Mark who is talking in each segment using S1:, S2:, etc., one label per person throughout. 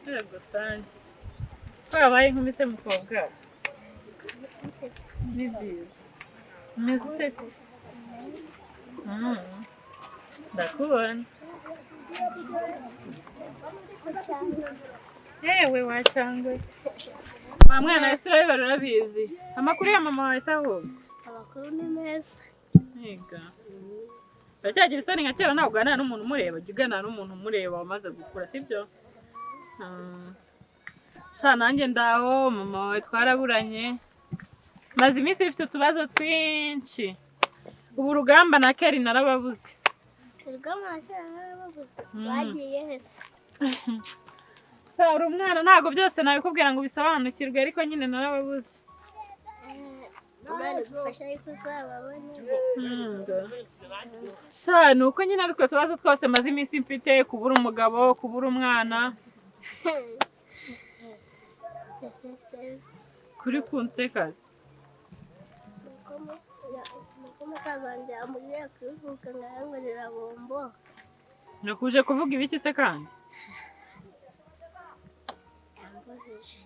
S1: Yego sani. Twabaye inkumi se mukobwa. Ni byiza. Umeze ute se? Ndakubona. Yewe wacangwe. Wa mwana wese urabizi. Amakuru ya mama wawe se ahubwo?
S2: Amakuru ni meza.
S1: Yego. Uracyagira isoni nka kera ntabwo uganira n'umuntu umureba, jya uganira n'umuntu umureba wamaze gukura sibyo? Sha nanjye ndaho mama wawe twaraburanye. Maze iminsi bifite utubazo twinshi. Ubu Rugamba na Keri narababuze.
S2: Rugamba na Keri narababuze. Bagiye hese.
S1: Sha uri umwana ntabwo byose nabikubwira ngo bisobanukirwe ariko nyine narababuze.
S2: Umwana gufasha ariko uzababone.
S1: Sha nuko nyine ariko tubazo twose maze iminsi mfite kubura umugabo, kubura umwana. Kuri kunsekazi.
S2: Mukazanjye amubwiye kubivuga ngayangurira bombo.
S1: Nakuje kuvuga ibiki se kandi?
S2: Yambujije.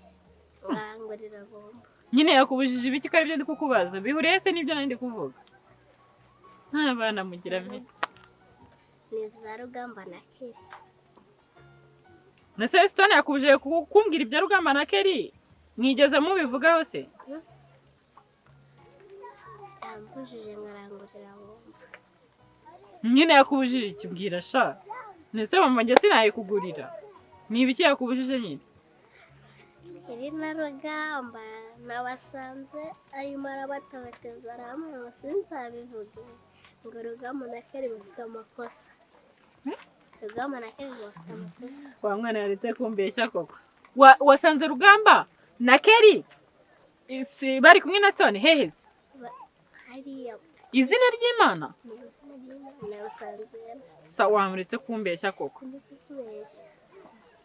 S2: Ngayangurira bombo.
S1: Nyine yakubujije ibiki ko aribyo ndi kukubaza? Bihuriye se nibyo nandi kuvuga? Nta bana mugira me.
S2: Ni za Rugamba na Keri.
S1: Na Celestine yakubujije kumbwira ibya Rugamba na Keri? Mwigeze mubivugaho se?
S2: Yambujije ngarangurira bombo.
S1: Nyine yakubujije ikibwira sha. Nese mama njye sinayikugurira. Ni ibiki yakubujije nyine?
S2: Keri na Rugamba nabasanze arimo arabatabeteza hamwe ngo sinzabivuge ngo Rugamba na Keri bafite amakosa. Rugamba na Keri bafite amakosa.
S1: Wa mwana yaretse kumbeshya koko. Wasanze Rugamba na Keri bari kumwe na Sone heheze?
S2: Hariya.
S1: Izina ry'Imana?
S2: Nabasanze.
S1: Sa wamuretse kumbeshya koko.
S2: Sindi kukubeshya.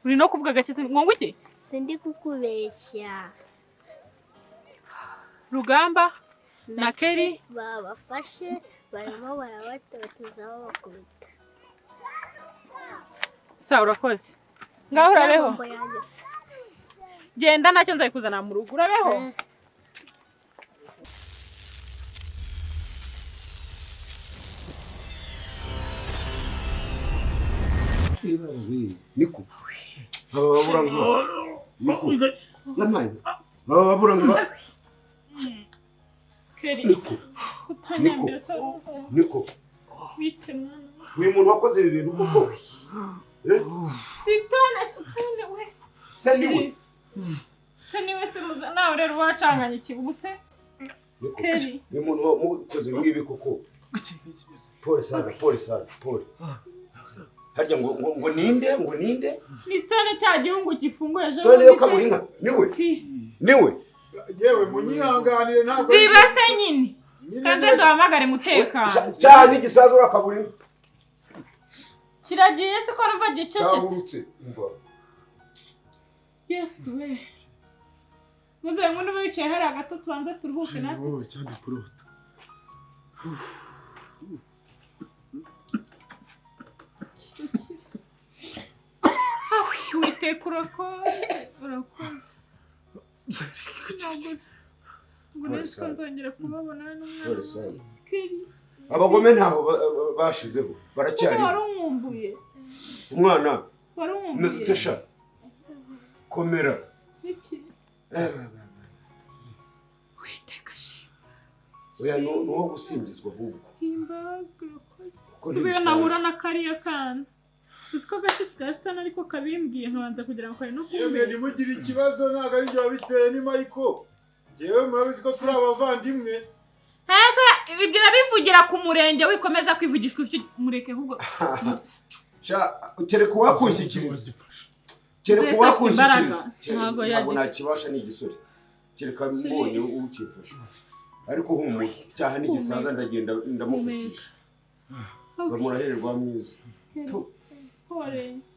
S1: Uri no kuvuga gake ngo iki?
S2: Sindi kukubeshya.
S1: Rugamba na Keri
S2: babafashe barimo barabatabeteza bakubita.
S1: Sa urakoze. Ngaho urabeho. Genda nacyo nzayikuzana mu rugo urabeho.
S3: Niko. Buranga. Niko. Namai. Buranga.
S1: Keri.
S3: Niko. Niko.
S1: Bite mwana.
S3: Uyu muntu wakoze ibi bintu koko.
S1: Sitone we.
S3: Saniwe.
S1: Saniwe se muza nawe rero wacanganye ikibuse. Keri.
S3: Uyu muntu wakoze ibi koko. Pole sana. Harya ngo ninde?
S1: Ni Stone cya gihungu gifunguye je.
S3: Stone yo kaburinka. Niwe.
S4: Yewe munyihanganire ntabwo.
S1: Zibase nyine. Kanze duhamagare mutekano.
S3: Cyane igisazo urakaburinka.
S1: Kiragiye se ko numva gicecetse.
S3: Cyangurutse umva.
S1: Yes we. Muze ngo niba wicaye hari agato tubanze turuhuke natwe.
S4: Oh cyane kurota.
S1: Witeka urakoze. Ngo nese nzongera kubabona n'umwana.
S3: Abagome ntaho bashizeho baracyari.
S1: Warumumbuye.
S3: Umwana.
S1: Warumumbuye.
S3: Mesitesha. Komera.
S1: Iki?
S2: Witeka shima.
S3: Oya no gusingizwa ahubwo.
S1: Himbazwe urakoze. Sibe nahura na kariya kana. Usko gashitsi gasitana ariko kabimbwiye ntubanza kugira ngo kare no kumenya.
S4: Yemwe nimugira ikibazo ntago ari byo biteye ni Michael. Yewe murabizi ko turi abavandimwe.
S1: Heka ibyo nabivugira ku murenge wikomeza kwivugishwa icyo mureke ahubwo.
S3: Kereka wakunshyikiriza. Ntabwo nakibasha n'igisore. Kereka mbonye ukifasha. Ariko humura icyaha n'igisaza ndagenda ndamufatisha. Bamurahererwa mwiza.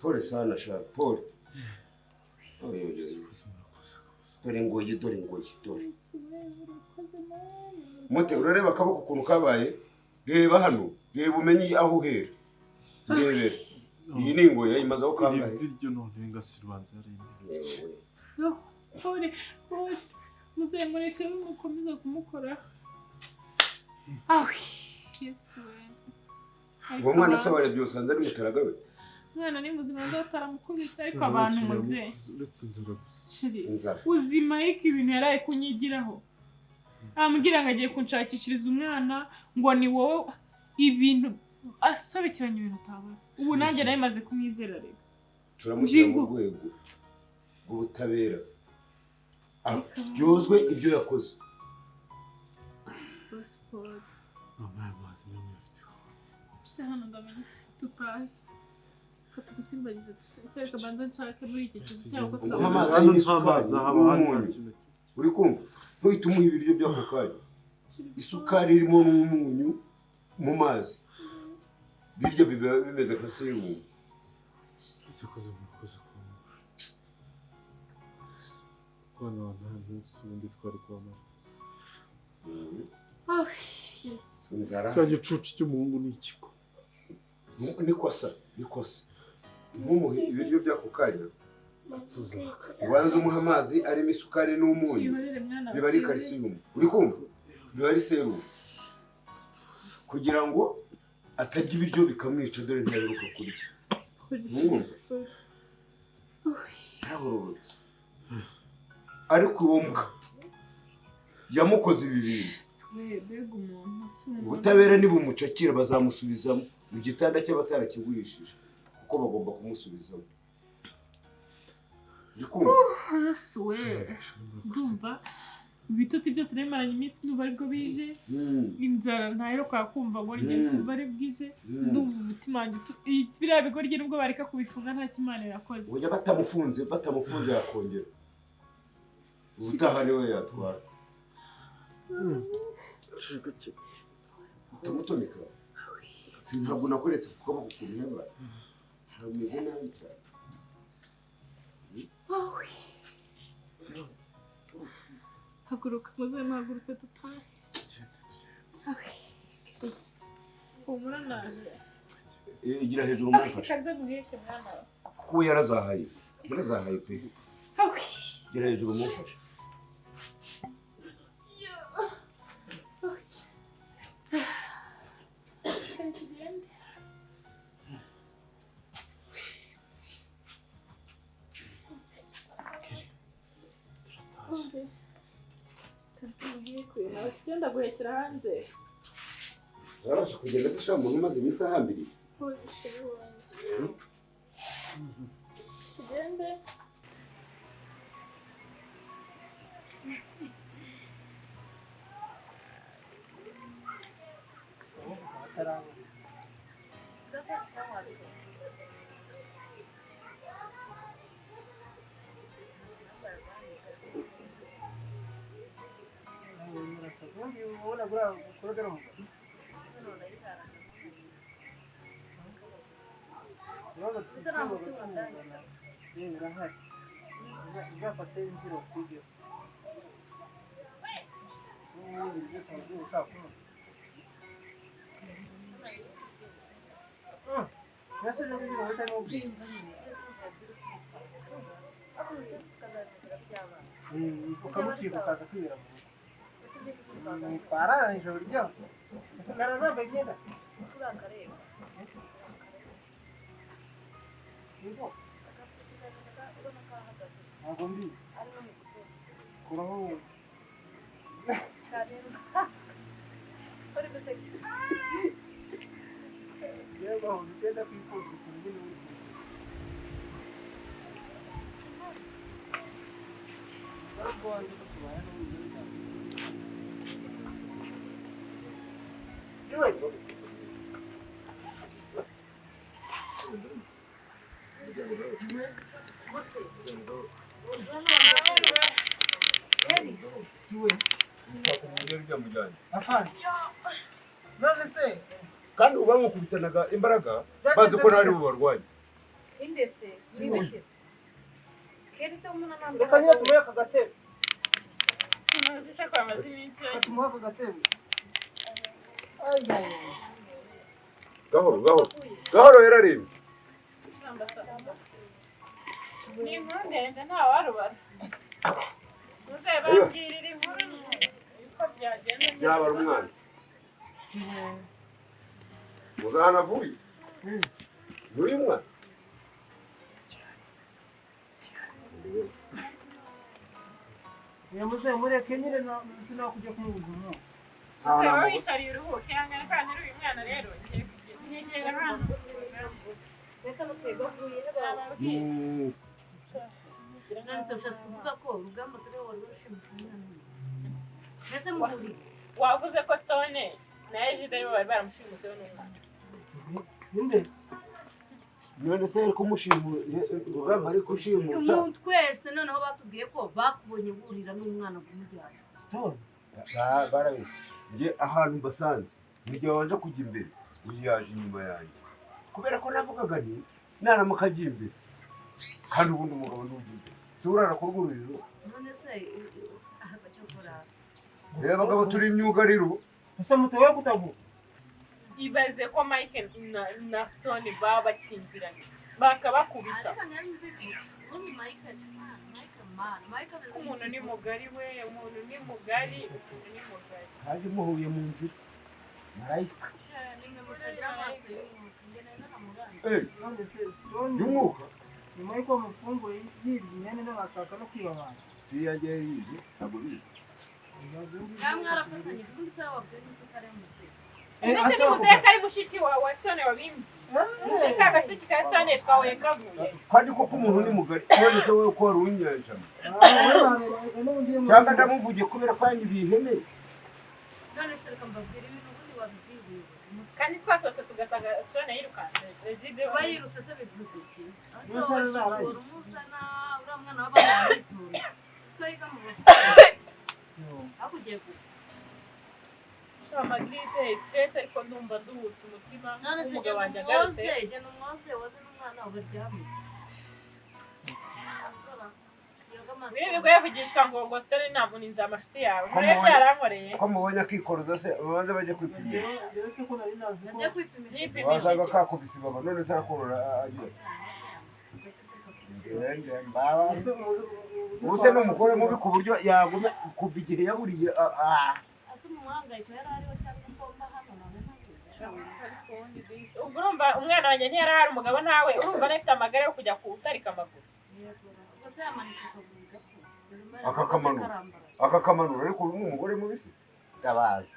S3: Pole sana sha, pole. Dore ngoyi. Mote urareba akaboko kuntu kabaye? Reba hano, reba umenye aho uhera. Rebera. iyi ni ingoyi yayimazeho kangahe
S5: biryo none ngasirubanza yarinde
S1: yo ore muzemureke mukomeza kumukora awi Yesu
S3: uwo mwana se warebye usanze ari mutaragabe
S1: mwana ni muzima ndataramukubise ariko abantu muze
S5: uretse inzara gusa
S3: inzara
S1: uzima iki ibintu yaraye kunyigiraho ambwira ngo agiye kunshakishiriza umwana ngo ni wowe ibintu asobekeranye ibintu atabara ubu nanjye nawe maze kumwizera rero
S3: turamushyira mu rwego rw'ubutabera aryozwe ibyo yakoze
S5: mama y'amazi n'amafite
S1: se hano ndamenya tutahe katugusimbagize tuteka banza nshake muri iki kintu cyangwa ko
S3: umuha amazi ari n'isukari n'umunyu uri kumva ntuhite umuha ibiryo by'ako kanya isukari irimo n'umunyu mu mazi biryo biba bimeze nka serumu
S5: ikoze kwana nta munsi undi twari kwama
S1: Yesu
S3: inzara
S5: cya gicucu cy'umuhungu ni ikiko
S3: nikosa ntumuhe ibiryo by'ako kanya ubanza umuha amazi arimo isukari n'umunyu biba ari calcium uri kumva biba ari serumu kugira ngo atarya ibiryo bikamwica dore ntiyaheruka kurya mwumva yarahororotse ariko uwo mbwa yamukoze ibi bintu ubutabera nibumucakira bazamusubizamo mu gitanda cy'abatarakigurishije kuko bagomba kumusubizamo
S1: ndumva ibitotsi byose nabimaranye iminsi n'ubu aribwo bije inzara ntaheruka kumva ngo njye ndumva ari bwije ndumva umutima wanjye biriya bigoryi nubwo bareka kubifunga nta kimana yakoze
S3: uburyo batamufunze yakongera ubutaha niwe yatwara utamutomeka ntabwo nakoretse kuko bakukura ihema ntameze nabi cyane
S1: haguruka muze muhagurutse tutahe humura naje
S3: igira hejuru umufashe
S1: kanze guheke mwana
S3: kuko yarazahaye pe igira hejuru umufashe
S1: Genda guhekera hanze.
S3: Urabasha kugenda dushaka umuntu umaze iminsi ahambiriye.
S1: Tugende.
S6: ukamucika ukaza kwibera mu parara ijoro ryose narambaye imyenda ntabwo mbizi kuraho yewe aho ugenda kwikunda ukuntu nyine uri none se
S3: kandi uba mukubitanaga imbaraga bazi ko ntari bubarwanye
S7: indese n'ibikese keretse umuntu nambara
S6: reka nyine tumuhe aka gatebe
S1: Sinazi se kwa mazi iminsi
S6: tumuhe aka gatebe
S3: gahoro yararembye
S1: ni inkuru ndende ntawarubara uzabambwirira inkuru uko byagenda
S3: byaba ari umwana muzahana avuye n'uyu mwana
S6: yamuze mureke nyine sinakujya kumuguma
S1: uzaba wicariye uruhuke ihangane kandi uyu mwana rero nyegera hano
S7: mbese mutego avuye nanditse ushatse kuvuga ko urugamba turiho wari warushimusi umwana mbese muhuri
S1: wavuze ko Stone na Ejide aribo bari baramushimuseho n'umwana
S6: inde
S3: none se ari kumushimuta urugamba ari kushimuta
S7: umuntu twese noneho batubwiye ko bakubonye burira n'umwana kumujyana
S6: Stone
S3: barabizi njye ahantu mbasanze nijye wanje kujya imbere uyu yaje inyuma yanjye kubera ko navugaga nti naramuka agiye imbere kandi ubundi umugabo n'ujya imbere si urara ku rwururiro
S7: none se agacokora
S3: reba abagabo turi imyugariro
S6: ese mutewe kutavuga
S1: ibaze ko Mike na Stone baba bakingiranye bakabakubita umuntu ni mugari we umuntu ni mugari umuntu ni mugari
S3: haje muhuye mu nzira marayika
S6: none se Stone
S3: y'umwuka
S6: nyuma y'uko mufunguye yibye inyane n'abashaka no kwiba abantu
S3: si yanjye yariye ntabwo bizi
S7: mwarafatanyije ubundi se wabwiye n'icyo kare musore
S1: ndetse ni muzehe kari mushiki wa Stone wabimye mushiki agashiki ka Stone twahuye kavuye
S3: kandi koko umuntu ni mugari none se wowe ko wari unyejana cyangwa ndamuvugiye kubera ko yanyibiye ihene
S7: none se reka mbabwira ibintu ubundi wabibwiye ubuyobozi
S1: kandi twasohotse tugasanga Stone yirukanse Ejide
S7: kuba yirutse se bivuze iki umuzana uriya mwana w'abana baritunze siko yiga mu bafite hakugiye kuba
S1: Magritte stress ariko ndumva duhutse umutima
S7: none se
S1: umugabo wanjye
S7: genda
S1: agarutse
S7: umwoze woze n'umwana ubaryamye
S1: wirirwa yavugishwa ngo Stone ntabwo ninze amashuti yawe murebe byarankoreye
S3: ko mubonye akikoroza se babanza bajya kwipimisha
S6: ndetse ko nari nazi ko
S7: ajya kwipimisha
S3: wasanga kakubise baba none se akorora agira ubuse ni umugore mubi ku buryo yaguma kuva igihe yaburiye
S7: ase umuhangayiko yari ariho cyangwa ko mba hano none
S1: ubwo urumva umwana wanjye ntiyari ahari umugabo ntawe urumva anafite amagare yo kujya kutarika amaguru
S7: ese yamanika akaguru gato
S3: akakamanura ariko uyu ni umugore mubi se ndabazi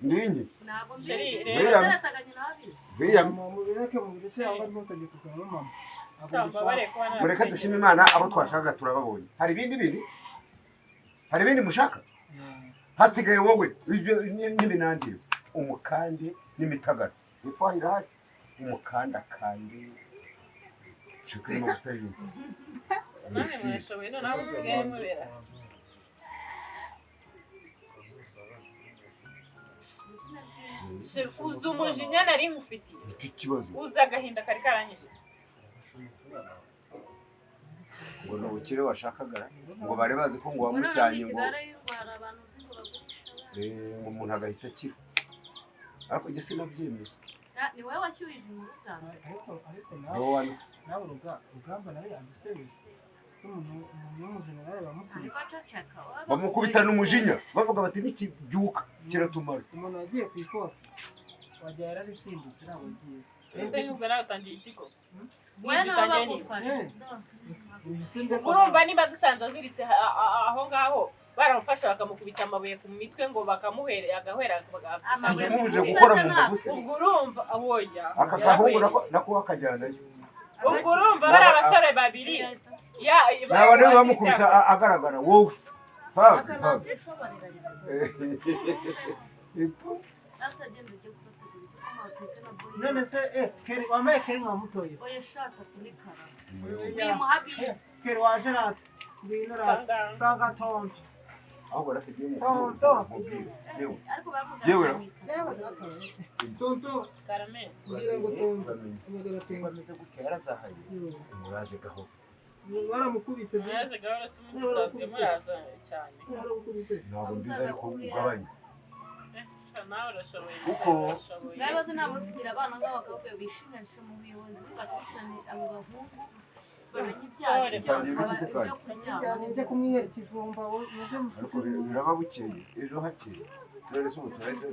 S3: ndingi
S7: ntabwo
S1: Sheri,
S7: mbizi yarataganye n'abizi
S3: biyam
S6: mubireke mubireke cyangwa ntutajye kugana no mama
S1: samba bare kubana
S3: mureke dushime Imana abo twashakaga turababonye hari ibindi mushaka hasigaye wowe ibyo n'ibinandiro umukande n'imitagara ipfa irahari umukanda kandi shikari no gutayira
S1: namwe mwashoboye none aho usigaye mubera uzi umujinya nari nkufitiye
S3: iki kibazo
S1: uzi agahinda kari karanyishe
S3: ngo ni ubukire washakaga ngo bari bazi ko ngo wamujyanye ngo umuntu agahita akira ariko njye sinabyemeye
S7: ni wowe washyuhije inkuru zanjye
S6: ariko nawe rugamba nawe yadusebeje umuntu w'umujenerali bamukubita
S7: ariko acacaka
S3: bamukubitana umujinya bavuga bati n'ikibyuka kiratumara
S6: umuntu wagiye ku ikosi wajya yarabisimbutse ntabwo agiye
S1: ese nubwo nawe utangiye ikigo
S7: wowe nawe bagufashe
S1: urumva niba dusanze aziritse aho ngaho baramufasha bakamukubita amabuye ku mitwe ngo bakamuhera agahwera
S3: sinjye gukora mu mbavu se
S1: ubwo urumva ahoya
S3: aka gahungu nako wakajyanayo
S1: ubwo urumva bari abasore babiri
S3: naba niwe bamukubisa agaragara wowe
S6: none se keri wambaye keri mwamutoye
S7: oya shaka kuri kara ni muhabisi
S6: keri waje rati ngwino rati sanga tonto
S3: aho barafigiye mu
S6: tonto
S3: yewe
S7: ariko
S3: yewe
S6: tonto
S1: Carmen
S6: ngira ngo tonto
S3: bameze gutya yarazahaye muraze gahoro
S6: baramukubise
S1: muraze gahoro se musanzwe muraza cyane
S6: baramukubise
S3: ntabwo mbizi ariko ugabanye
S1: nawe urashoboye
S3: Kuko
S7: nawe bazi ntabwo kugira abana nk'abakobwa bishimisha mu buyobozi bakurikirane abo bahungu bamenye ibyaha byo kuryama
S6: njya kumwihera ikijumba nibyo
S3: ariko biraba bukeye ejo hakeye turere se umuturage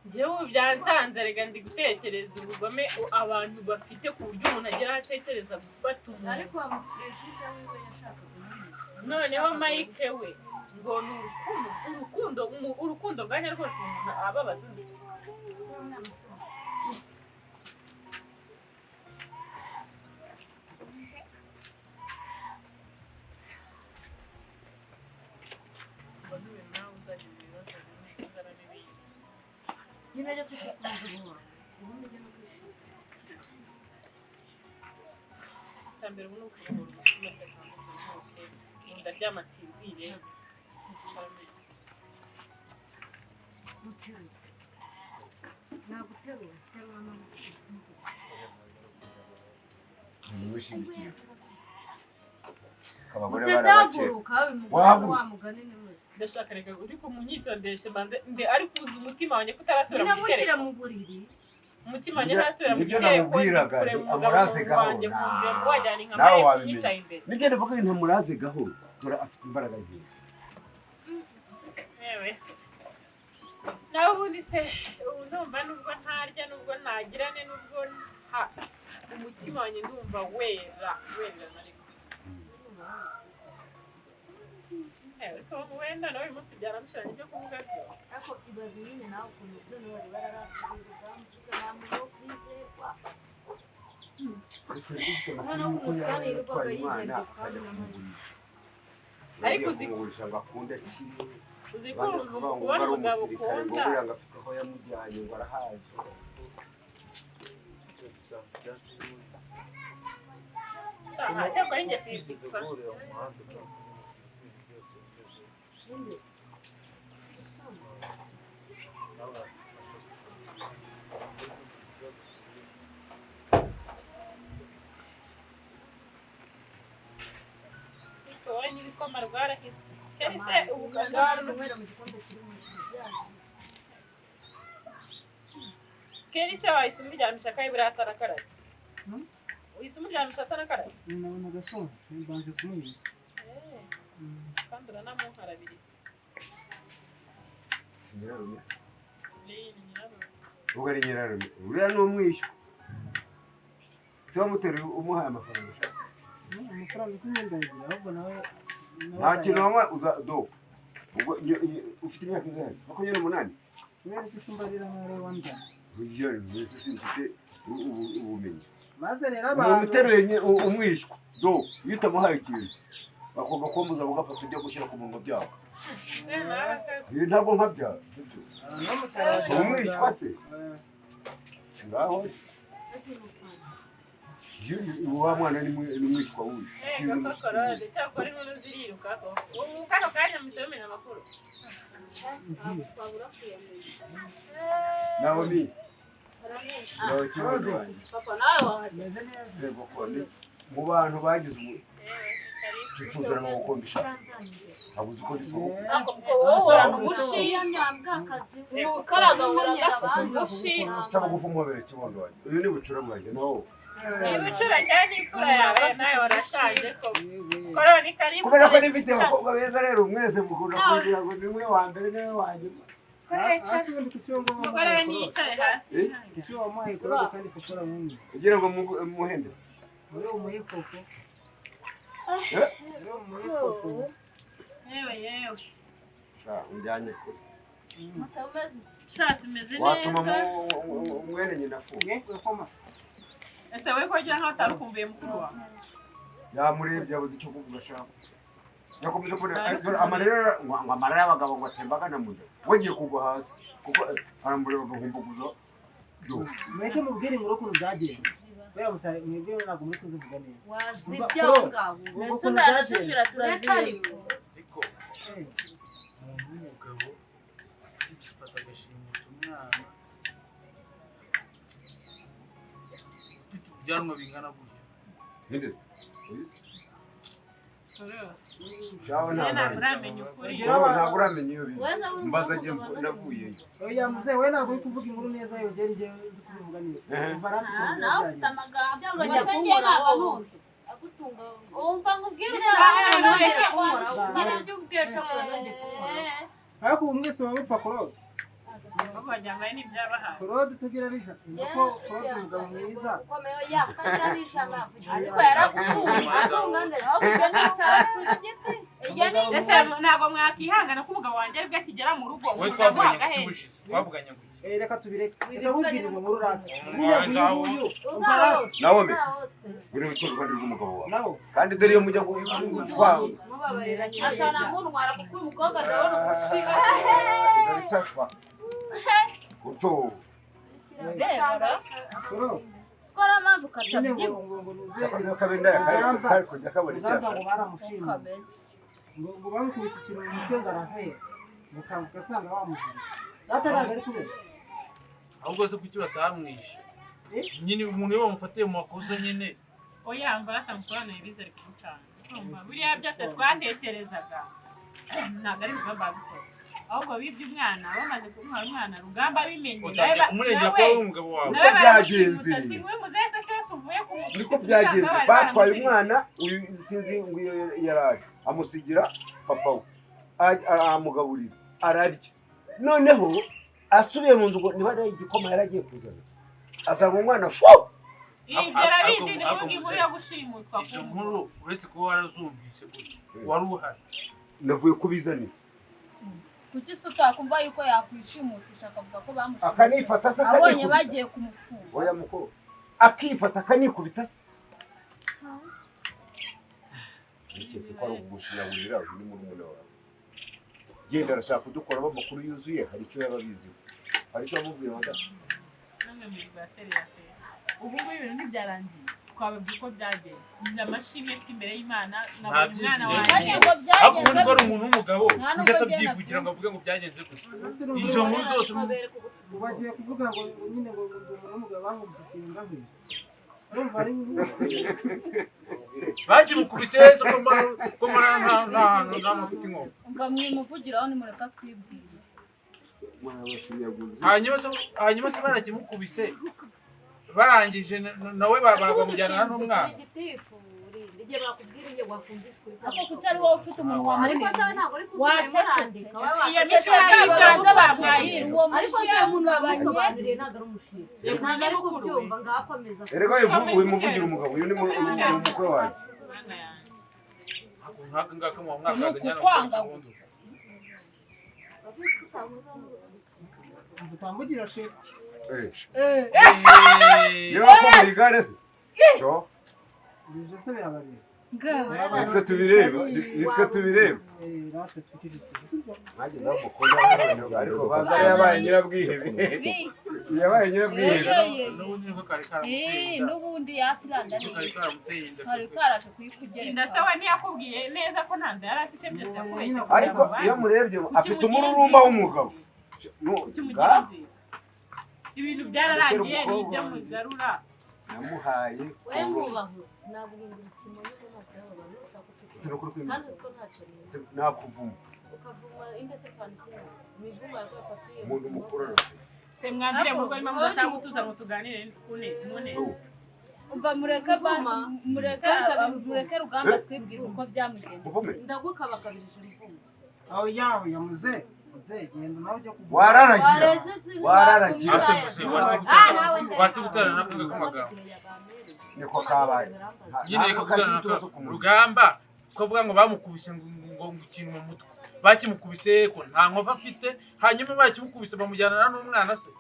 S1: njyewe ubu byancanze rega ndi gutekereza ubugome abantu bafite ku buryo umuntu agera aho atekereza gufata umuntu
S7: ariko bamukoresha ibyo we yashakaga
S1: noneho Mike we ngo ni urukundo bwanya rwose umuntu ababaza undi
S7: nyine ryo kuko kumugura ubundi byo
S1: cyambere ubu nuko umutima udakanguke ndaryama nsinzire
S3: Nimushigikiye abagore barabakeruka
S7: wamugane niwe
S1: ndashaka reka uri kumunyitondeshe banze nde ari kuza umutima wanjye kutarasubira mu
S7: gitereko
S1: gitereko
S7: mu buriri
S1: umutima wanjye ntarasubira mu
S3: Nibyo
S1: gitereko
S3: namubwiraga,
S1: kureba umugabo
S3: amuraze gahoro,
S1: wanjye kumvira ngo wajyana inka
S3: nawe
S1: maye
S3: wabimenya.
S1: kunyicaye imbere
S3: nibyo ndavuga ngo ntamuraze gahoro dore afite imbaraga nke
S1: yewe nawe ubundi se ubu ndumva nubwo ntarya nubwo ntagirane nubwo umutima wanjye ndumva wera ariko ariko wenda nawe uyu munsi byaramushiranye ibyo kuvuga byo
S7: ariko ibaze nyine nawe ukuntu byo bari bararatuza ntabwo yo kwizerwa
S3: umwana
S7: w'umusitani yirirwaga yihebye kandi
S1: ariko uzi
S3: ngo akunde kimwe
S1: uzi ko kubona umugabo ukunda
S3: ngo afite aho yamujyanye ngo arahazi
S1: ntajya kora ingesi yitwa wowe n'ibikoma rwarahise keri se ubugagara keri se wahise umuryamisha akayi buriya atarakarabye uhise umuryamisha atarakarabye
S6: nabona agasonga mbanje kumwiba
S1: kandi uranamunkarabiriza
S3: nyirarume
S1: ni nyirarume
S3: ubwo ari nyirarume uriya ni umwishywa se wamuteruye umuhaye amafaranga ushaka
S6: amafaranga sinyendagira ahubwo nawe
S3: nta kintu wanywa uza do ubwo ufite imyaka ingahe 28
S6: kubera iki simbarira nawe wandana
S3: burya wese simfite ubumenyi
S6: maze rero
S3: umuntu
S6: abantu
S3: uteruye umwishywa do iyo utamuhaye ikintu bakobwa kombuza bugafata ibyo gushyira ku munwa byabo ntabwo nkabyara si umwishywa se ngaho wa mwana ni umwishywa wuyu
S1: gakokorode cyakora inkuru ziriruka ubu kano kanya musomera amakuru
S3: nawe ni nawe kibazo
S1: papa nawe waje
S6: meze neza
S3: rego ko ni mu bantu bagize kwisuzana no gukombisha abuze uko risohoka
S1: wowe urana ubushiya
S7: nyambwakazi
S1: ukaraga uragafite ubushiya
S3: cyangwa gufa umuhobere kibondo wanjye uyu ni bucura bwanjye nawo
S1: ibicura cyane n'imfura yawe nawe warashaje ko koroni karibu
S3: kubera ko nifite abakobwa beza rero mwese mukunda kugira ngo ni mwe wa mbere niwe wa nyuma
S6: hasi ubundi ku cyongo
S1: umugore we niyicaye hasi
S6: icyo wamuhaye kureba kandi kokora mwumwe
S3: kugira ngo muhendeze
S6: uri umuhe koko uri umuhe koko
S1: yewe
S3: sha unjyanye kure
S1: sha tumeze
S3: watuma
S1: neza
S3: mwene nyina afunga
S6: yego koma
S1: ese we ko gira nkaho utarukumbuye mukuru wawe
S3: yamurebye yabuze icyo kuvuga shaka yakomeje kubona amarira amarira y'abagabo ngo atembagana mu nda wagiye kugwa hasi kuko aramureba agahumbaguza
S6: mweke mubwire inkuru ukuntu byagenze kubera mwebwe ntabwo muri kuzivuga neza
S7: wazibya ngabo
S1: mbese ndaratubwira turazirika
S5: ariko umuntu w'umugabo ufata agashimisha umwana ufite ubyanwa bingana gutyo
S3: Shaho
S1: ntabwo uramenya ukuri.
S3: ntabwo uramenya iyo bintu. Mbaza njye navuyeyo.
S6: Oya muzehe we ntabwo uri kuvuga inkuru neza yo geri njye ndi kuvuga neza. Varati.
S7: nawe ufite amagambo urajya kumbona wowe agutunga
S1: Umva nkubwire
S7: by'ubwesha urajya kumbona
S6: ariko ubu mwese baba mupfa Claude.
S1: bajyambaye n'ibyabahaye.
S6: Claude utagira rija. Ko Claude umugabo mwiza.
S7: ukomeye ya kagira nishanga ariko yarakutunga atungandira aho kugenda cyane igiti
S1: Ese ntabwo mwakihangana ko umugabo wanjye aribwo akigera mu rugo.
S8: wowe twavuganye ku cy'ubushize twavuganye ngo
S6: Reka tubireke. Reka mubwire inkuru rata.
S3: Nawe me uri mu cyumba rw'umugabo wawe.
S6: Nawo.
S3: Kandi dore iyo mujya gushwawe.
S7: mubabarira cyane munwara kuko uyu mukobwa ndabona umushinga
S3: Ndabicashwa. Uto.
S6: Claude.
S7: skora mpamvu
S6: Nyine
S7: katabyibu
S6: ngo nuze.
S3: Cyakora kabenda yakari kujya kabona
S6: Ugamba
S3: icyasha.
S6: ngo baramushimuye. Ngo bamukubise ikintu mu mutwe ngarahera. Mukanguka asanga bamuziye. Data ntabwo ari kubeshya.
S8: ahubwo se kuki batamwishe nyine umuntu iyo bamufatiye mu makosa nyine
S1: Oya mva atamusobanuriye bize ari kumucana. Buriya byose twatekerezaga ntabwo ari Rugamba babikoze. Ahubwo bibye umwana bamaze kumuha umwana Rugamba bimenye.
S8: utangiye kumurengera ko wowe umugabo wawe.
S3: Niko byagenze.
S1: Singuye muzese se tuvuye ku
S3: Niko byagenze. Batwaye umwana uyu sinzi ngo yaraje. Amusigira papa we. Amugaburira. Ararya. Noneho asubiye mu nzu ngo niba ari igikoma yaragiye kuzana. Asanga umwana sho.
S1: Byarabizi ni ubundi nkuru yo gushimutwa.
S8: izo nkuru uretse kuba warazumvise gutya wari uhari
S3: Navuye kubizanira.
S7: kuki se utakumva yuko yakwishimutisha akavuga ko bamushimuye
S3: Akanifata se
S7: abonye
S3: akanikubita.
S7: bagiye kumufunga
S3: Oya mukuru. Akifata akanikubita se. Niki ko ari ugushinyagurira uri muri umuntu wawe. Genda arashaka kudukoramo amakuru yuzuye hari icyo yababizi. Hari icyo amubwiye wanda.
S1: Namwe mu rwaseri ya fe. Ubu ngubu ibintu ntibyarangiye. Twababwiye ko byagenze. Ni amashimwe afite imbere y'Imana nabonye umwana wanjye.
S7: ngo
S8: ariko ubundi
S7: byageze
S8: ko ari umuntu w'umugabo
S7: Nta nubwo
S8: ujya
S7: agenda
S8: atabyivugira ngo avuge ngo byagenze gutya
S6: Izo
S8: izo nkuru zose
S6: bagiye kuvuga ngo nyine ngo umuntu w'umugabo bamubise ikintu ngahwe. Urumva ari
S8: bakimukubise se ko mara nta mufite inkovu
S7: umva mwimuvugiraho nimureka kwibwira
S8: hanyuma se barakimukubise barangije nawe bamujyana n'umwana
S7: ako kuki ari wowe ufite umuntu wamurimo wacecetse
S1: Iyo mishinga
S7: babanza
S1: y'ibyo
S7: bakahira uwo mushinga
S1: bamusobanuriye ntabwo ari
S3: Erega uyu muvugira umugabo uyu ni umukwe wanjye.
S8: nk'aka ngaka mu mwakazanye
S7: Nukukwanga gusa.
S6: utambugira shefu.
S3: Niba ko igare se. Cyo.
S6: Bije se birabareba.
S3: Nitwe tubireba. Nitwe tubireba.
S6: Rata twikirite.
S3: Nanjye ndamukunda ariko bazari yabaye nyirabwihebe. Yabaye nyirabwihebe.
S8: n'ubundi niko kari
S7: n'ubundi yapiranda
S8: kari karamuteye inda
S7: kari karaje kuyikugera
S1: Ndasawa ntiyakubwiye neza ko nta nda yari afite byose yakubeshye.
S3: Ariko iyo murebye afite umururumba w'umugabo.
S1: Ibintu byararangiye n'ibyo mugarura.
S3: Namuhaye.
S9: we mwubahutse nabwira ikimonyo mu maso y'abantu ushaka kutugira kandi uziko ntacyo rero
S3: nakuvuma.
S9: ukavuma indese twandikira imivumo yakafatiye
S3: Umuntu mukuru
S1: Se mwabire mu rugo impamvu udashaka gutuza ngo tuganire none.
S7: umva mureke basi mureke Rugamba twibwire uko byamugendeye
S3: Muvume.
S9: ndagukabakabirije imivumo
S6: Aho yawe yamuze. Muze genda nawe ujya kuvuga.
S3: Wararagira. Wararagira.
S8: watse gutana n'akanga k'amagambo
S3: Niko kabaye.
S8: nyine reka kugana Rugamba kuvuga ngo bamukubise ngo ikintu mu mutwe bakimukubise ko nta nkovu afite hanyuma bakimukubise bamujyana n'umwana se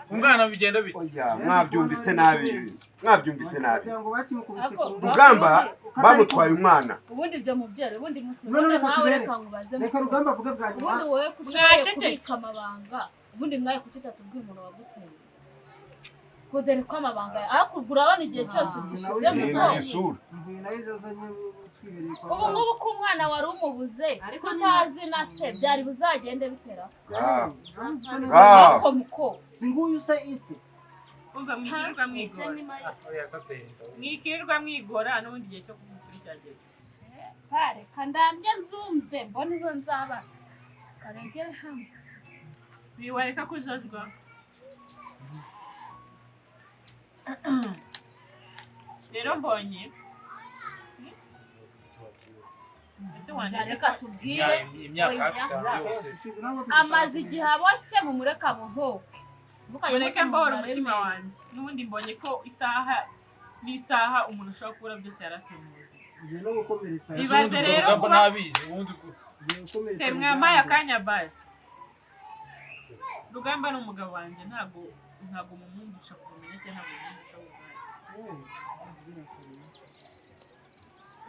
S8: umwana bigenda bite
S3: Oya mwabyumvise nabi. Mwabyumvise nabi.
S6: Kugira ngo bakimukubise ku
S3: Rugamba bamutwaye umwana.
S7: ubundi ibyo mubyere ubundi
S6: None reka
S7: nawe
S6: tubere.
S7: reka ngubaze
S6: Reka Rugamba avuge bwa nyuma.
S7: ubundi wowe kushoboye kubika amabanga ubundi mwaye kuki utatubwira umuntu waguteye kudere ko amabanga ariko urabona igihe cyose ugishize mu
S3: Ni
S7: zo
S3: isura.
S6: Mvuye nayo zazanye twibereye kwa.
S7: ubu ngubu ko umwana wari umubuze tutazi na se byari buzagende bitera ko muko
S6: Singuyu se isi.
S1: Umva mwikirirwa mwigora. Mwikirirwa mwigora n'ubundi gihe cyo kumukuri cyageze.
S10: papa reka ndambye nzumve mbona izo nzaba karegere hamwe
S1: biwareka kujajwa rero mbonye
S10: reka tubwire amaze igihe aboshye mu mureka muhoke
S1: mureke mbahora umutima wanjye n'ubundi mbonye ko isaha n'isaha umuntu ashobora kubura byose yarafite mu buzima ibaze rero kuba se mwambaye akanya basi Rugamba ni umugabo wanjye ntabwo mumundusha kumenya cyangwa ntabwo mumundusha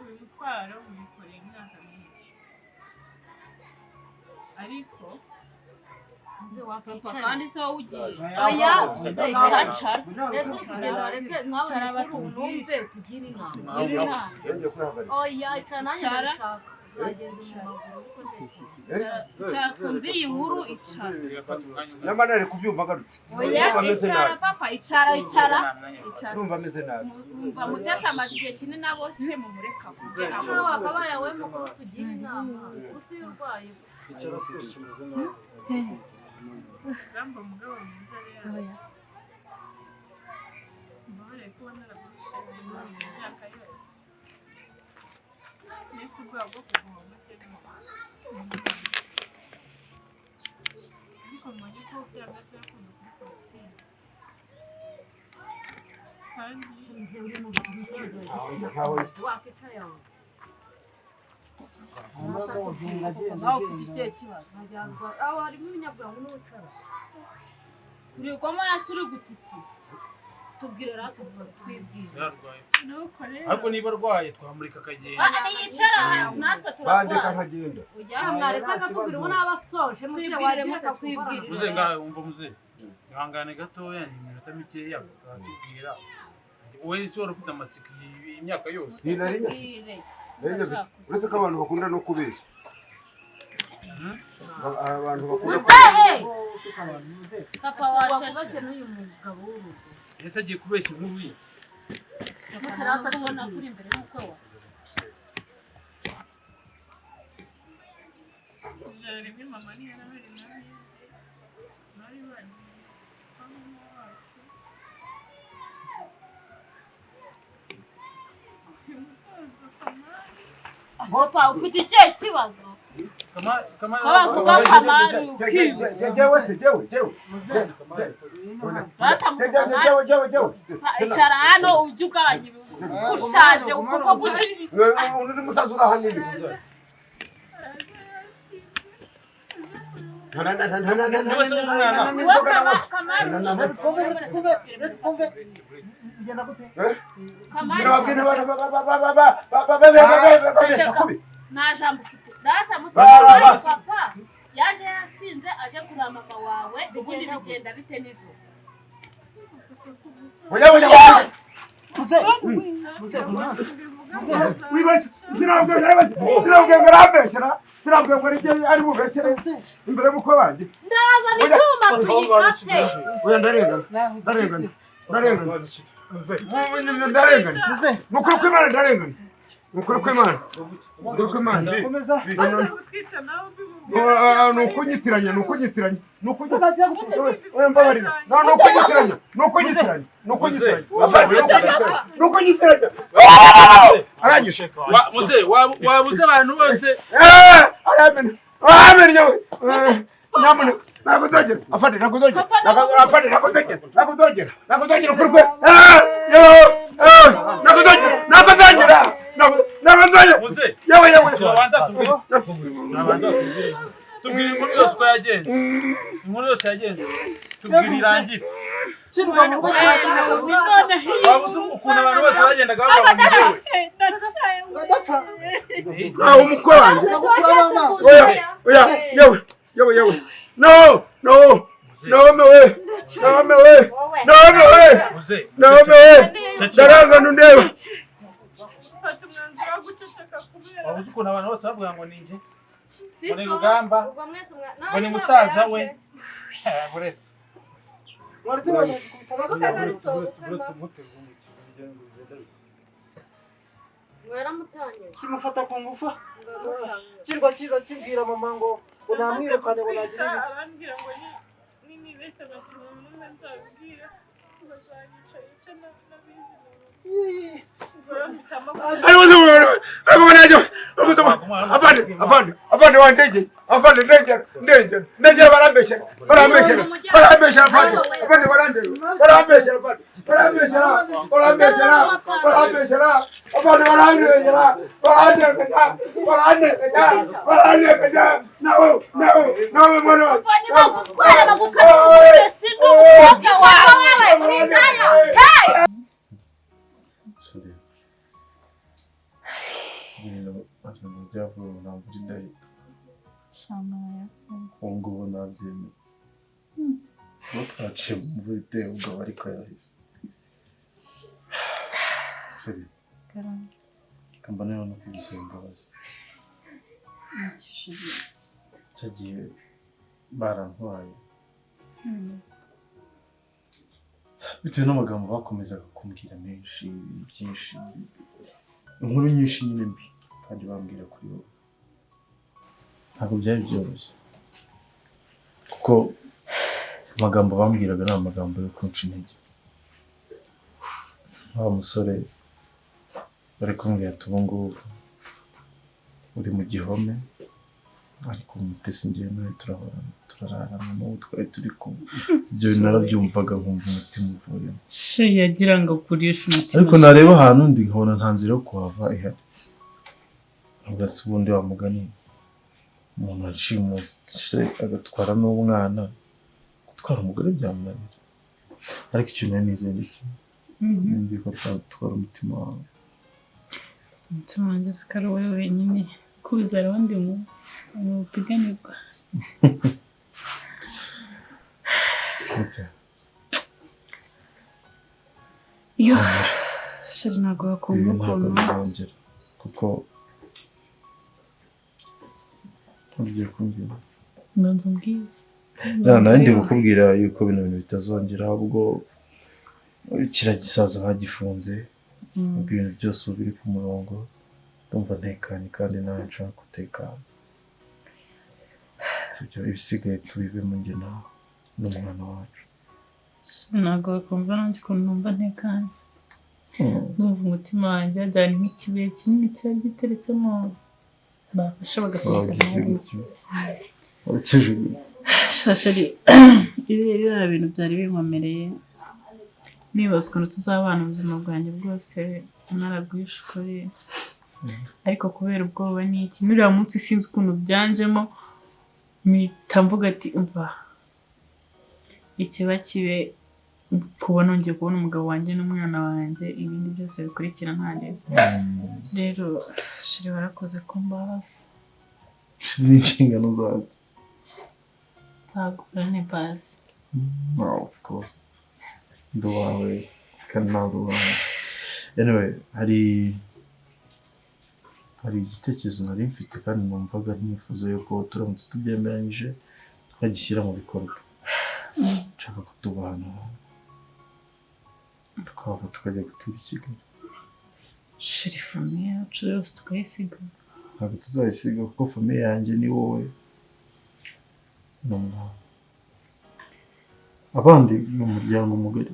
S1: uyu mutwaro wikoreye imyaka myinshi ariko
S10: kandi se wowe ugiye oya uzayicara ese kugenda waretse nk'abantu batumve tugire inama oya icara nanjye ndashaka nageze mu maguru icara twumvire iyi nkuru icara
S3: nyamara ari kubyumva agarutse
S10: oya icara papa icara
S3: urumva ameze nabi
S10: umva mutese amaze igihe kinini aboshe mu mureka kugira ngo wakabaye we mukuru tugire inama gusa iyo urwaye
S5: icara twese umeze nabi
S1: Rugamba umugabo mwiza rero mbahore kuba naragushije mu myaka yose nifite ubwoba bwo kuguma make ariko mbonye ko byanga byakunda kubikora itsinda kandi
S9: nawe ufite ikihe kibazo aho harimo ibinyabwango n'ubucara
S10: urigwamo nasi uri gutiti tubwire rero twibwire
S8: ariko niba arwaye twamurika akagenda
S10: niyicara natwe
S3: bandika
S10: turarwara
S3: nkagenda
S9: mwaretse akatubwira ngo n'abasoje muze
S10: twibwire twibwire
S8: muze ngaho umva muze ihangane gatoya ni iminota mikeya turatubwira wowe isi wari ufite amatsiko imyaka yose
S3: uretse ko abantu bakunda no kubeshya abantu bakunda
S10: papa washashe
S9: n'uyu mugabo w'urugo
S8: ese agiye kubeshya inkuru ye
S10: mutaratabona kuri imbere n'uko wa
S1: ijana rimwe mama niyo nabiri nari bari
S10: papa ufite ikihe kibazo bavuga kamari icara hano ujye ugabanya ushaje kuko
S3: undi musaza uri ahanini
S10: nta jambo ufite data mutoya papa yaje yasinze aje kureba mama wawe ubundi bigenda bite nijoro
S3: imbere y'umukwe wanjye
S9: ndazana icyuma tuyikate
S3: ndarengana ni ukuri kw'Imana ndarengana ni ukuri kw'Imana ni ukunyitiranya arangije
S8: muze wabuze abantu bose
S3: nyamuneka nakudogera afande nakudogera ukuri kwe nakudogera
S8: muze
S3: yewe
S8: tubwire inkuru yose uko yagenze tubwire irangire wabuze ukuntu abantu bose bagendaga bavuga ngo njyewe
S3: umukwe wanjye yewe ndarengana undeba
S8: wabuze ukuntu abantu bose bavuga ngo ni njye ngo ni Rugamba ngo ni musaza we buretse
S10: Waramutanye.
S6: kimufata ku ngufu kirwa cyiza kibwira mama ngo namwirukane ngo nagira ibiki
S1: arambwira ngo ni bese bakuru n'umwe nzabwira bazanyica icyo
S3: afande wa ndege barambeshyera
S5: byavuye ntabwo uri ndahita ubwo nabyemera uwo twaciye mu mvura iteye ubwo ariko yahise kambana rero no kugusaba imbabazi cyagiye barantwaye bitewe n'amagambo bakomezaga kumbwira menshi byinshi inkuru nyinshi nyine mbi kandi bambwira kuri wowe ntabwo byari byoroshye kuko amagambo bambwiraga ni amagambo yo kunca intege wa musore bari kumbwira ati ubu ngubu uri mu gihome ariko umutesi ngewe nawe turararana n'ubu twari turi kumwe ibyo narabyumvaga nkumva umutima uvuyemo
S1: yagira ngo akurishe umutima
S5: ariko nareba ahantu ndi nkabona nta nzira yo kuhava ihari ugasa ubundi wa mugani umuntu ashimuse agatwara n'umwana gutwara umugore byamunanira ariko ikintu nari nizeye ni kimwe nzi ko twatwara umutima wawe
S1: umutima wanjye sikari wowe wenyine kubizera abandi mu piganirwa iyo shari ntabwo wakumva ukuntu
S5: bizongera kuko ugiye kumbwira
S1: nganzo mbwira
S5: nawe ndi kukubwira yuko bino bintu bitazongera ahubwo kiragisaza bagifunze ibintu byose ubu biri ku murongo ndumva ntekanye kandi nawe nshaka gutekana sibyo ibisigaye tubibemo njye nawe n'umwana wacu
S1: ntabwo wakumva nanjye ukuntu numva ntekanye ndumva umutima wanjye wajyana nk'ikibuye kinini cyari giteretsemo bafasha bagafata shashari biriya bintu byari binkomereye nibaza ukuntu tuzabana ubuzima bwanjye bwose narabwishe ukuri ariko kubera ubwoba ni iki n'uriya munsi sinzi ukuntu byanjemo mpita mvuga ati umva ikiba kibe kuba nongeye kubona umugabo wanjye n'umwana wanjye ibindi byose bikurikira nta neza rero shiri warakoze kumba hafi
S5: n'inshingano zawe
S1: nzagura ne basi
S5: of course ndi uwawe kandi nawe uwawe anyway hari igitekerezo nari mfite kandi numvaga nifuza yuko turamutse tubyemeranyije twagishyira mu bikorwa nshaka ko tuva hano tukava tukajya gutura i Kigali
S1: shiri famiye yacu yose tukayisiga
S5: ntabwo tuzayisiga kuko famiye yanjye ni wowe n'umwana abandi ni umuryango mugari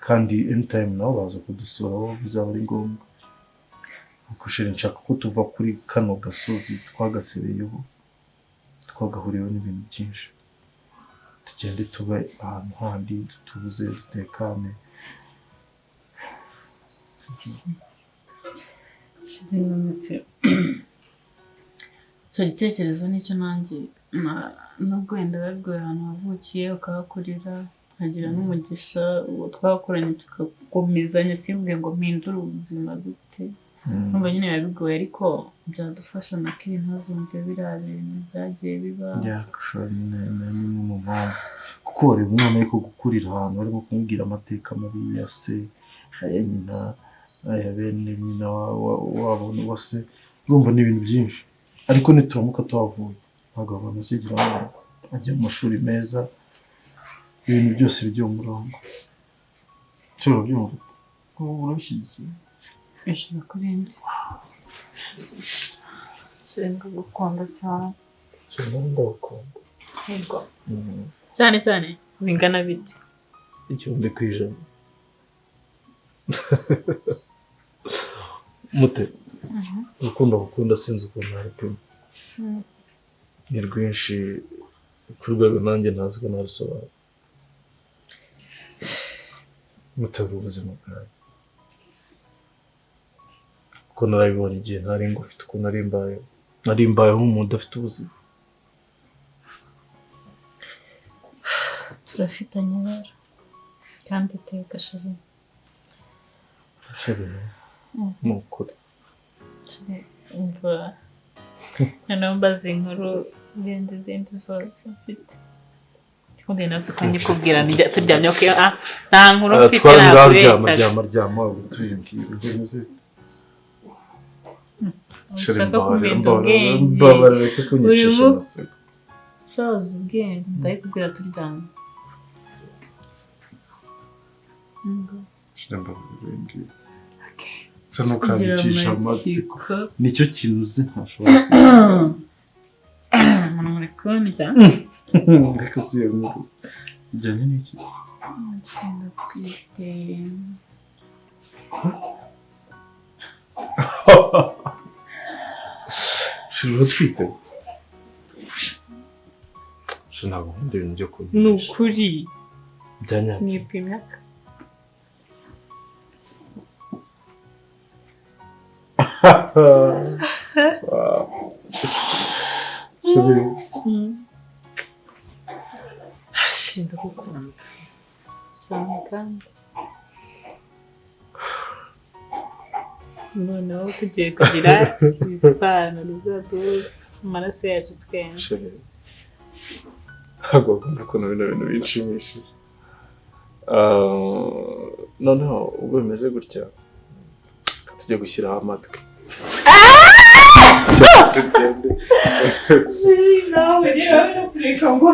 S5: kandi anytime nabo baza kudusura aho bizaba ari ngombwa kuko shiri nshaka ko tuva kuri kano gasozi twagasebeyeho twagahuriyeho n'ibintu byinshi tugende tuba ahantu handi dutuze dutekane
S1: shize nonese icyo gitekerezo nicyo nanjye nubwo wenda barwaye ahantu wavukiye ukahakurira nkagira n'umugisha uwo twakoranye tugakomezanya simvuge ngo mpindure ubuzima dute numva nyine biba bigoye ariko byadufasha na kiri ntazumve biriya bintu byagiye biba
S5: ni mu mpamvu kuko wareba umwana ariko gukurira ahantu barimo kumubwira amateka mabi ya se aya nyina aya bene nyina wabo wase urumva ni ibintu byinshi ariko nituramuka tuhavuye ntabwo abantu bazigira ngo ajye mu mashuri meza ibintu byose bijya mu murongo nshobora byumva urabishyigikiye
S1: Ishima kuri ndi. Senga gukunda cyane.
S5: ndagukunda
S1: Yego. Cyane cyane bingana biti.
S5: 100%. Mute gukunda sinzi ukuntu naripima ni rwinshi ku rwego nanjye ntazi ko narusobanura mutabura ubuzima bwawe kuko narabibonye igihe ntari ngufite ukuntu nari mbayeho nk'umuntu udafite ubuzima
S1: Turafitanye rero kandi iteka shari
S5: ni ukuri
S1: umva noneho mbaza inkuru irenze izindi zose mfite kundi nafse ko nyikubwira nijya turyamye ko nta nkuru mfite
S5: ryama tubibwira neza
S1: ushaka kubinda ubwenge
S5: babareke kunyicisha amatsiko
S1: shoza ubwenge ndayikubwira turyamye
S5: shemba ubwenge Sano kabicisha amatsiko nicyo kintu uzi ntashobora
S1: umuntu muri kone cyane
S5: reka si iyo nkuru ijyanye n'iki
S1: ngenda twite
S5: shira twite shana nkunda ibintu byo kurya
S1: ni ukuri
S5: byanya
S1: nipimya Shinda gukunda cyane kandi noneho tugiye kugira isano rizaduhuza amaraso yacu twembi
S5: ntabwo kumva ukuntu bintu binshimishije noneho ubwo bimeze gutya tujya gushyiraho amatwi
S1: nawe rero no kureka ngo